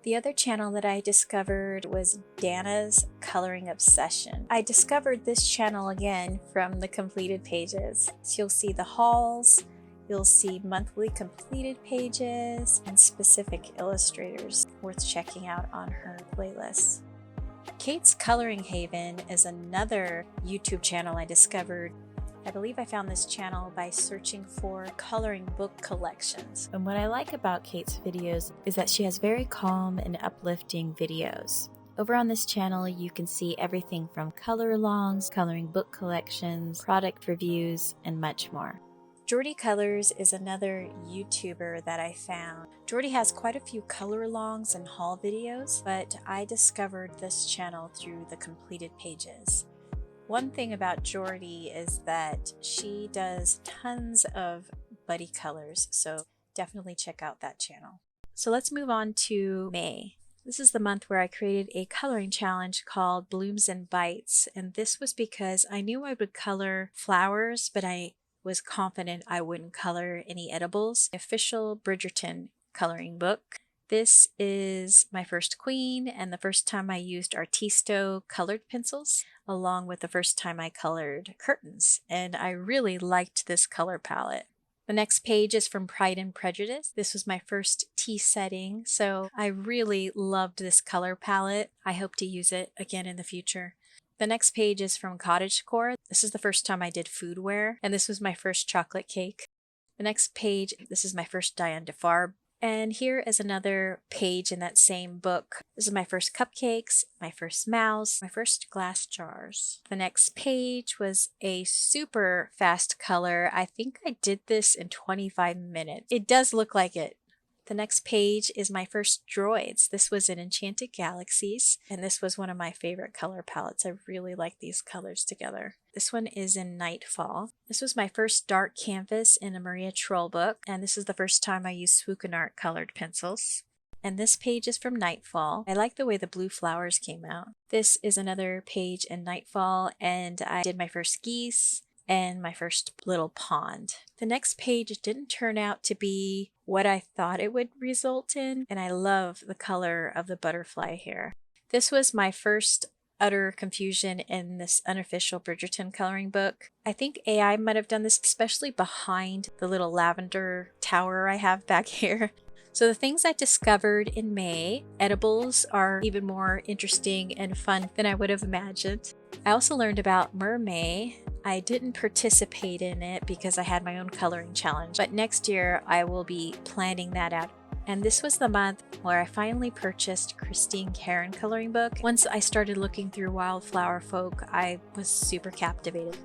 The other channel that I discovered was Dana's Coloring Obsession. I discovered this channel again from the completed pages. So you'll see the hauls, you'll see monthly completed pages, and specific illustrators worth checking out on her playlists. Kate's Coloring Haven is another YouTube channel I discovered. I believe I found this channel by searching for coloring book collections. And what I like about Kate's videos is that she has very calm and uplifting videos. Over on this channel, you can see everything from color longs, coloring book collections, product reviews, and much more. Jordy Colors is another YouTuber that I found. Jordy has quite a few color alongs and haul videos, but I discovered this channel through the completed pages. One thing about Jordy is that she does tons of buddy colors, so definitely check out that channel. So let's move on to May. This is the month where I created a coloring challenge called Blooms and Bites, and this was because I knew I would color flowers, but I was confident I wouldn't color any edibles. The official Bridgerton coloring book. This is my first queen and the first time I used Artisto colored pencils, along with the first time I colored curtains, and I really liked this color palette. The next page is from Pride and Prejudice. This was my first tea setting, so I really loved this color palette. I hope to use it again in the future. The next page is from Cottage Core. This is the first time I did foodware, and this was my first chocolate cake. The next page, this is my first Diane DeFarbe. And here is another page in that same book. This is my first cupcakes, my first mouse, my first glass jars. The next page was a super fast color. I think I did this in 25 minutes. It does look like it. The next page is my first droids. This was in Enchanted Galaxies, and this was one of my favorite color palettes. I really like these colors together. This one is in Nightfall. This was my first dark canvas in a Maria Troll book, and this is the first time I used Swookenart colored pencils. And this page is from Nightfall. I like the way the blue flowers came out. This is another page in Nightfall, and I did my first geese and my first little pond. The next page didn't turn out to be what I thought it would result in, and I love the color of the butterfly here. This was my first utter confusion in this unofficial Bridgerton coloring book. I think AI might have done this, especially behind the little lavender tower I have back here. So the things I discovered in May, edibles are even more interesting and fun than I would have imagined. I also learned about Mermay. I didn't participate in it because I had my own coloring challenge, but next year I will be planning that out. And this was the month where I finally purchased Christine Karen coloring book. Once I started looking through Wildflower Folk, I was super captivated.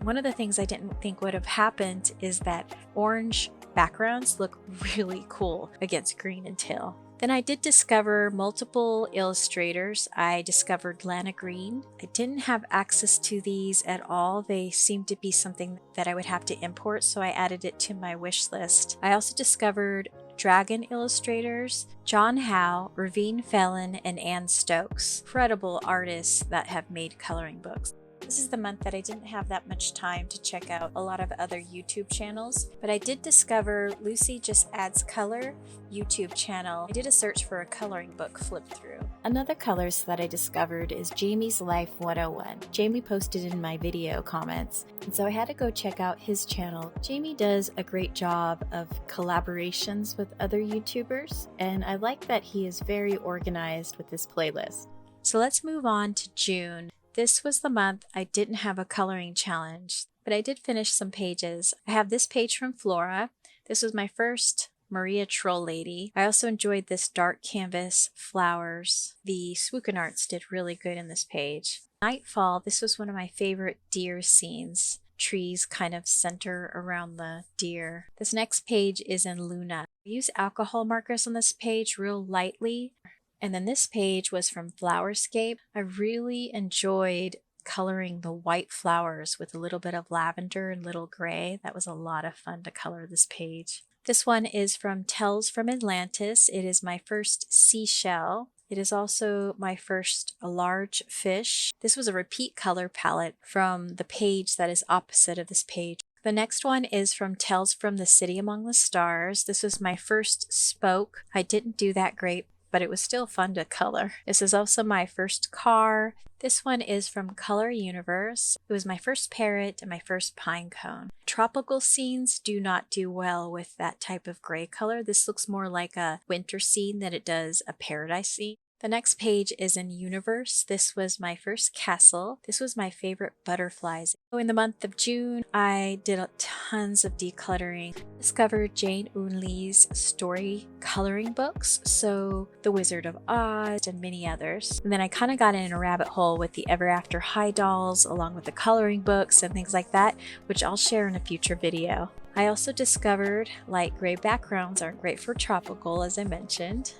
One of the things I didn't think would have happened is that orange backgrounds look really cool against green and teal. Then I did discover multiple illustrators. I discovered Lana Green. I didn't have access to these at all. They seemed to be something that I would have to import, so I added it to my wish list. I also discovered Dragon illustrators, John Howe, Ravine Fellon, and Anne Stokes. Incredible artists that have made coloring books. This is the month that I didn't have that much time to check out a lot of other YouTube channels, but I did discover Lucy Just Adds Color YouTube channel. I did a search for a coloring book flip through. Another colorist that I discovered is Jamie's Life 101. Jamie posted in my video comments, and so I had to go check out his channel. Jamie does a great job of collaborations with other YouTubers, and I like that he is very organized with his playlist. So let's move on to June. This was the month I didn't have a coloring challenge, but I did finish some pages. I have this page from Flora. This was my first Maria Troll Lady. I also enjoyed this dark canvas flowers. The Swookenarts did really good in this page. Nightfall, this was one of my favorite deer scenes. Trees kind of center around the deer. This next page is in Luna. I use alcohol markers on this page real lightly. And then this page was from Flowerscape. I really enjoyed coloring the white flowers with a little bit of lavender and little gray. That was a lot of fun to color this page. This one is from Tales from Atlantis. It is my first seashell. It is also my first large fish. This was a repeat color palette from the page that is opposite of this page. The next one is from Tales from the City Among the Stars. This was my first spoke. I didn't do that great, but it was still fun to color. This is also my first car. This one is from Color Universe. It was my first parrot and my first pine cone. Tropical scenes do not do well with that type of gray color. This looks more like a winter scene than it does a paradise scene. The next page is in Universe. This was my first castle. This was my favorite butterflies. So in the month of June, I did tons of decluttering. Discovered Jane Unlee's story coloring books, so The Wizard of Oz and many others. And then I kind of got in a rabbit hole with the Ever After High dolls, along with the coloring books and things like that, which I'll share in a future video. I also discovered light gray backgrounds aren't great for tropical, as I mentioned.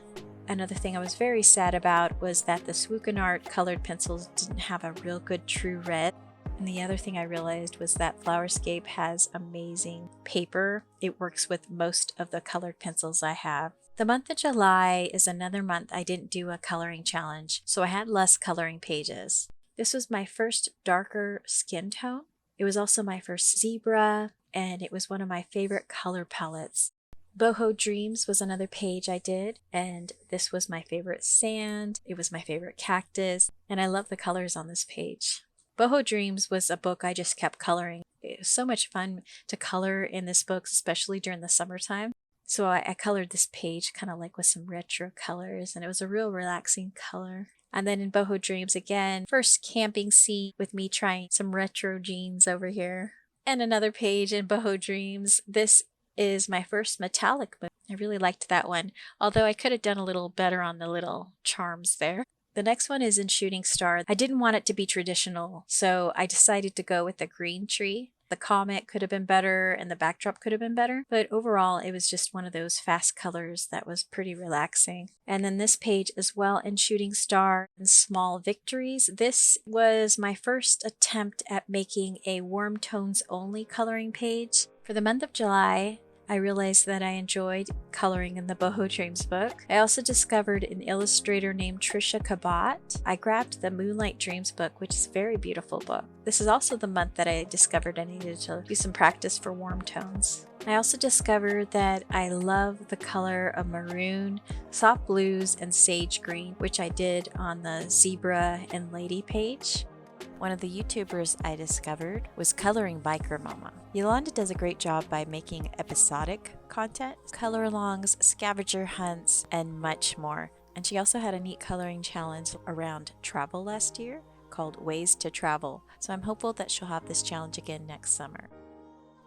Another thing I was very sad about was that the Swooken Art colored pencils didn't have a real good true red. And the other thing I realized was that Flowerscape has amazing paper. It works with most of the colored pencils I have. The month of July is another month I didn't do a coloring challenge, so I had less coloring pages. This was my first darker skin tone. It was also my first zebra, and it was one of my favorite color palettes. Boho Dreams was another page I did, and this was my favorite sand. It was my favorite cactus, and I love the colors on this page. Boho Dreams was a book I just kept coloring. It was so much fun to color in this book, especially during the summertime. So I colored this page kind of like with some retro colors, and it was a real relaxing color. And then in Boho Dreams again, first camping scene with me trying some retro jeans over here. And another page in Boho Dreams. This is my first metallic book. I really liked that one, although I could have done a little better on the little charms there. The next one is in Shooting Star. I didn't want it to be traditional, so I decided to go with the green tree. The comet could have been better and the backdrop could have been better, but overall it was just one of those fast colors that was pretty relaxing. And then this page as well in Shooting Star and Small Victories. This was my first attempt at making a warm tones only coloring page. For the month of July, I realized that I enjoyed coloring in the Boho Dreams book. I also discovered an illustrator named Trisha Kabat. I grabbed the Moonlight Dreams book, which is a very beautiful book. This is also the month that I discovered I needed to do some practice for warm tones. I also discovered that I love the color of maroon, soft blues, and sage green, which I did on the Zebra and Lady page. One of the YouTubers I discovered was Coloring Biker Mama. Yolanda does a great job by making episodic content, color-alongs, scavenger hunts, and much more. And she also had a neat coloring challenge around travel last year called Ways to Travel. So I'm hopeful that she'll have this challenge again next summer.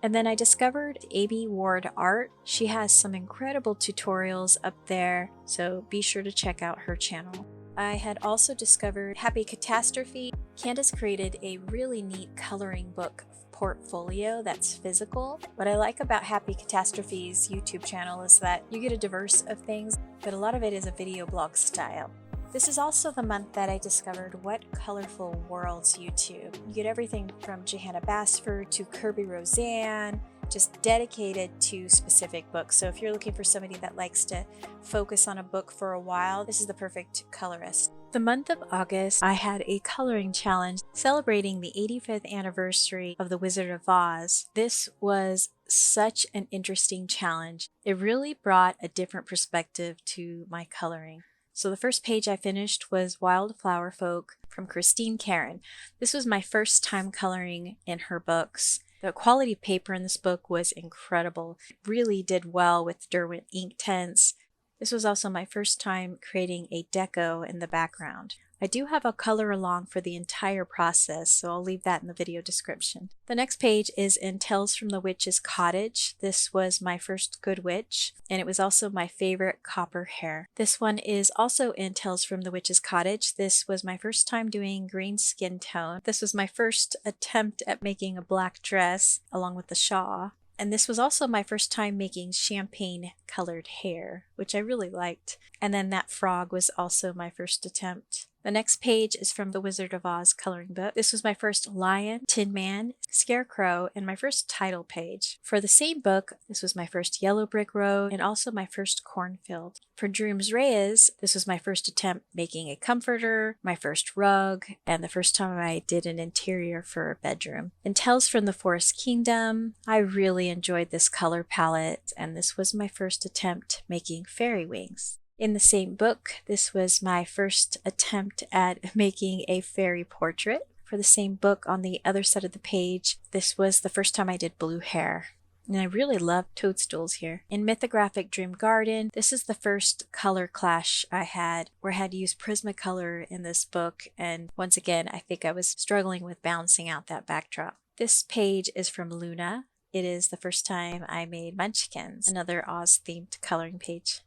And then I discovered A.B. Ward Art. She has some incredible tutorials up there, so be sure to check out her channel. I had also discovered Happy Catastrophe. Candace created a really neat coloring book portfolio that's physical. What I like about Happy Catastrophe's YouTube channel is that you get a diverse of things, but a lot of it is a video blog style. This is also the month that I discovered What Colorful Worlds YouTube. You get everything from Johanna Basford to Kirby Roseanne, just dedicated to specific books. So if you're looking for somebody that likes to focus on a book for a while, this is the perfect colorist. The month of August, I had a coloring challenge celebrating the 85th anniversary of The Wizard of Oz. This was such an interesting challenge. It really brought a different perspective to my coloring. So the first page I finished was Wildflower Folk from Christine Caron. This was my first time coloring in her books. The quality of paper in this book was incredible. It really did well with Derwent ink tints. This was also my first time creating a deco in the background. I do have a color along for the entire process, so I'll leave that in the video description. The next page is in Tales from the Witch's Cottage. This was my first Good Witch, and it was also my favorite copper hair. This one is also in Tales from the Witch's Cottage. This was my first time doing green skin tone. This was my first attempt at making a black dress along with the shawl. And this was also my first time making champagne colored hair, which I really liked. And then that frog was also my first attempt. The next page is from the Wizard of Oz coloring book. This was my first lion, Tin Man, scarecrow, and my first title page. For the same book, this was my first yellow brick road and also my first cornfield. For Dreams Reyes, this was my first attempt making a comforter, my first rug, and the first time I did an interior for a bedroom. In Tales from the Forest Kingdom, I really enjoyed this color palette, and this was my first attempt making fairy wings. In the same book, this was my first attempt at making a fairy portrait. For the same book, on the other side of the page, this was the first time I did blue hair. And I really love toadstools here. In Mythographic Dream Garden, this is the first color clash I had, where I had to use Prismacolor in this book. And once again, I think I was struggling with balancing out that backdrop. This page is from Luna. It is the first time I made Munchkins, another Oz-themed coloring page.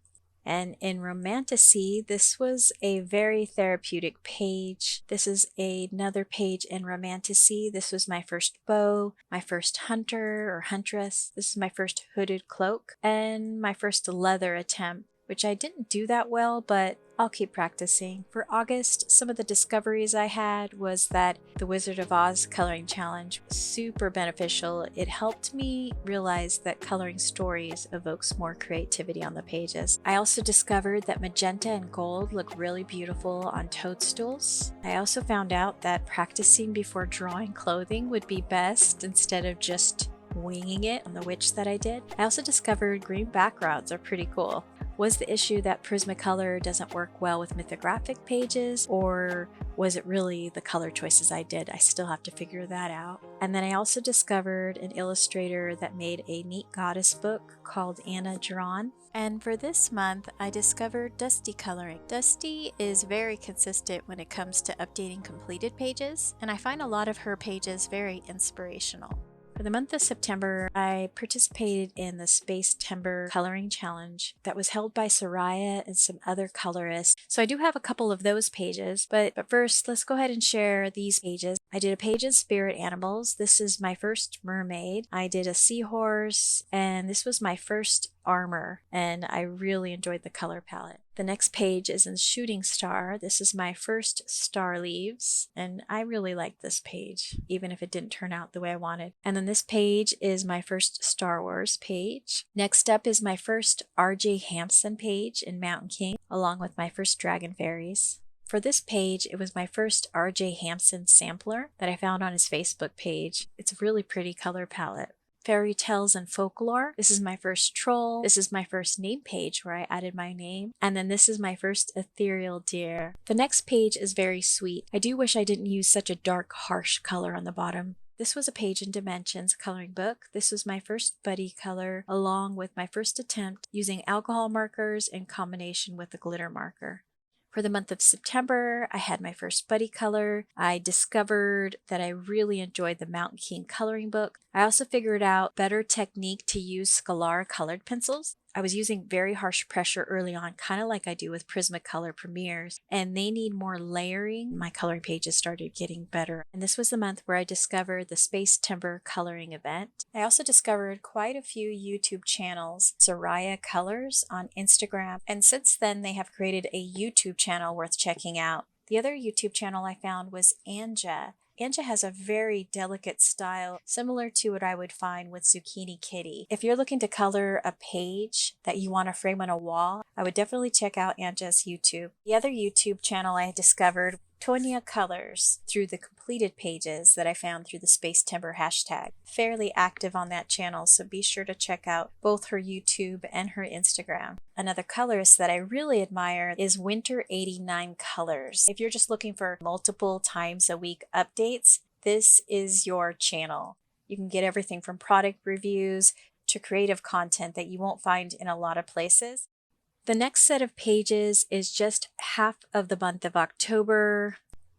And in Romantasy, this was a very therapeutic page. This is another page in Romantasy. This was my first bow, my first hunter or huntress. This is my first hooded cloak, and my first leather attempt, which I didn't do that well, but I'll keep practicing. For August, some of the discoveries I had was that the Wizard of Oz coloring challenge was super beneficial. It helped me realize that coloring stories evokes more creativity on the pages. I also discovered that magenta and gold look really beautiful on toadstools. I also found out that practicing before drawing clothing would be best instead of just winging it on the witch that I did. I also discovered green backgrounds are pretty cool. Was the issue that Prismacolor doesn't work well with mythographic pages, or was it really the color choices I did? I still have to figure that out. And then I also discovered an illustrator that made a neat goddess book called Anna Drawn. And for this month, I discovered Dusty coloring. Dusty is very consistent when it comes to updating completed pages, and I find a lot of her pages very inspirational. For the month of September, I participated in the Space Timber Coloring Challenge that was held by Soraya and some other colorists. So I do have a couple of those pages, but first, let's go ahead and share these pages. I did a page in Spirit Animals. This is my first mermaid. I did a seahorse, and this was my first armor, and I really enjoyed the color palette. The next page is in Shooting Star. This is my first Star Leaves, and I really liked this page, even if it didn't turn out the way I wanted. And then this page is my first Star Wars page. Next up is my first R.J. Hampson page in Mountain King, along with my first Dragon Fairies. For this page, it was my first R.J. Hampson sampler that I found on his Facebook page. It's a really pretty color palette. Fairy Tales and Folklore. This is my first troll. This is my first name page where I added my name. And then this is my first ethereal deer. The next page is very sweet. I do wish I didn't use such a dark, harsh color on the bottom. This was a page in Dimensions coloring book. This was my first buddy color, along with my first attempt using alcohol markers in combination with a glitter marker. For the month of September, I had my first buddy color. I discovered that I really enjoyed the Mountain King coloring book. I also figured out better technique to use Scalar colored pencils. I was using very harsh pressure early on, kind of like I do with Prismacolor Premieres, and they need more layering. My coloring pages started getting better. And this was the month where I discovered the Space Timber coloring event. I also discovered quite a few YouTube channels, Soraya Colors on Instagram, and since then they have created a YouTube channel worth checking out. The other YouTube channel I found was Anja. Anja has a very delicate style, similar to what I would find with Zucchini Kitty. If you're looking to color a page that you want to frame on a wall, I would definitely check out Anja's YouTube. The other YouTube channel I discovered, Tonya Colors, through the completed pages that I found through the Space Timber hashtag. Fairly active on that channel, so be sure to check out both her YouTube and her Instagram. Another colorist that I really admire is Winter 89 Colors. If you're just looking for multiple times a week updates, this is your channel. You can get everything from product reviews to creative content that you won't find in a lot of places. The next set of pages is just half of the month of October,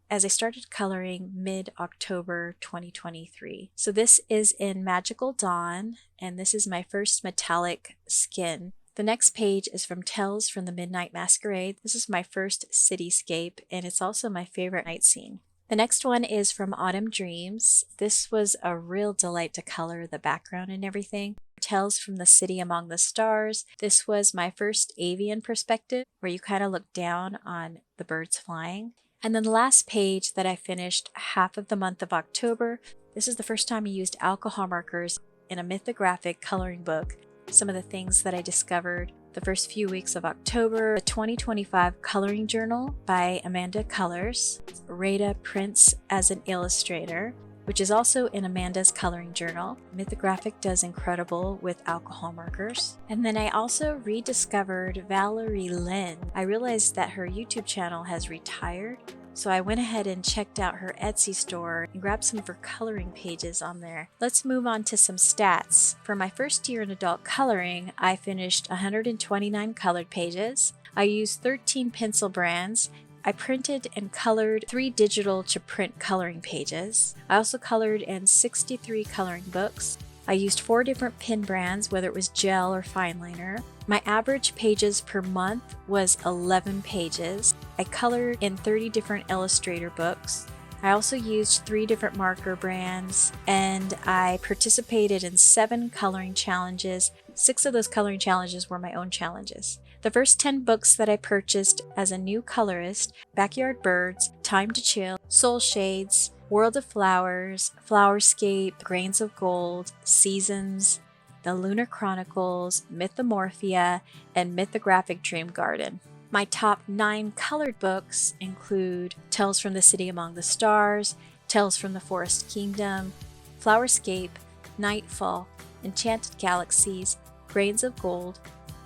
as I started coloring mid-October 2023. So this is in Magical Dawn, and this is my first metallic skin. The next page is from Tales from the Midnight Masquerade. This is my first cityscape, and it's also my favorite night scene. The next one is from Autumn Dreams. This was a real delight to color the background and everything. Tales from the City Among the Stars. This was my first avian perspective, where you kind of look down on the birds flying. And then the last page that I finished half of the month of October, this is the first time I used alcohol markers in a mythographic coloring book. Some of the things that I discovered the first few weeks of October: a 2025 coloring journal by Amanda Colors, Rada Prince as an illustrator, which is also in Amanda's coloring journal. Mythographic does incredible with alcohol markers. And then I also rediscovered Valerie Lynn. I realized that her YouTube channel has retired, so I went ahead and checked out her Etsy store and grabbed some of her coloring pages on there. Let's move on to some stats. For my first year in adult coloring, I finished 129 colored pages. I used 13 pencil brands. I printed and colored 3 digital to print coloring pages. I also colored in 63 coloring books. I used 4 different pen brands, whether it was gel or fine liner. My average pages per month was 11 pages. I colored in 30 different Illustrator books. I also used 3 different marker brands, and I participated in 7 coloring challenges. 6 of those coloring challenges were my own challenges. The first 10 books that I purchased as a new colorist: Backyard Birds, Time to Chill, Soul Shades, World of Flowers, Flowerscape, Grains of Gold, Seasons, The Lunar Chronicles, Mythomorphia, and Mythographic Dream Garden. My top 9 colored books include Tales from the City Among the Stars, Tales from the Forest Kingdom, Flowerscape, Nightfall, Enchanted Galaxies, Grains of Gold,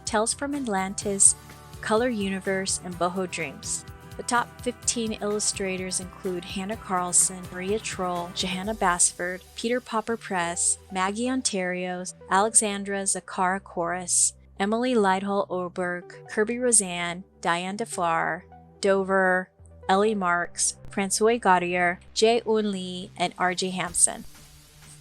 Tales from Atlantis, Color Universe, and Boho Dreams. The top 15 illustrators include Hannah Carlson, Maria Troll, Johanna Basford, Peter Popper Press, Maggie Ontario's, Alexandra Zakara Chorus, Emily Lighthill Oberg, Kirby Roseanne, Diane DeFlar, Dover, Ellie Marks, Francois Gaudier, Jae Eun Lee, and RJ Hampson.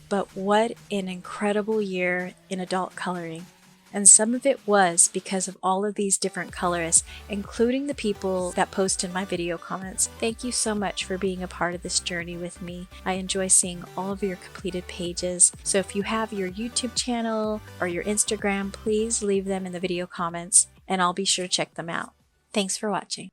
But what an incredible year in adult coloring. And some of it was because of all of these different colorists, including the people that post in my video comments. Thank you so much for being a part of this journey with me. I enjoy seeing all of your completed pages. So if you have your YouTube channel or your Instagram, please leave them in the video comments and I'll be sure to check them out. Thanks for watching.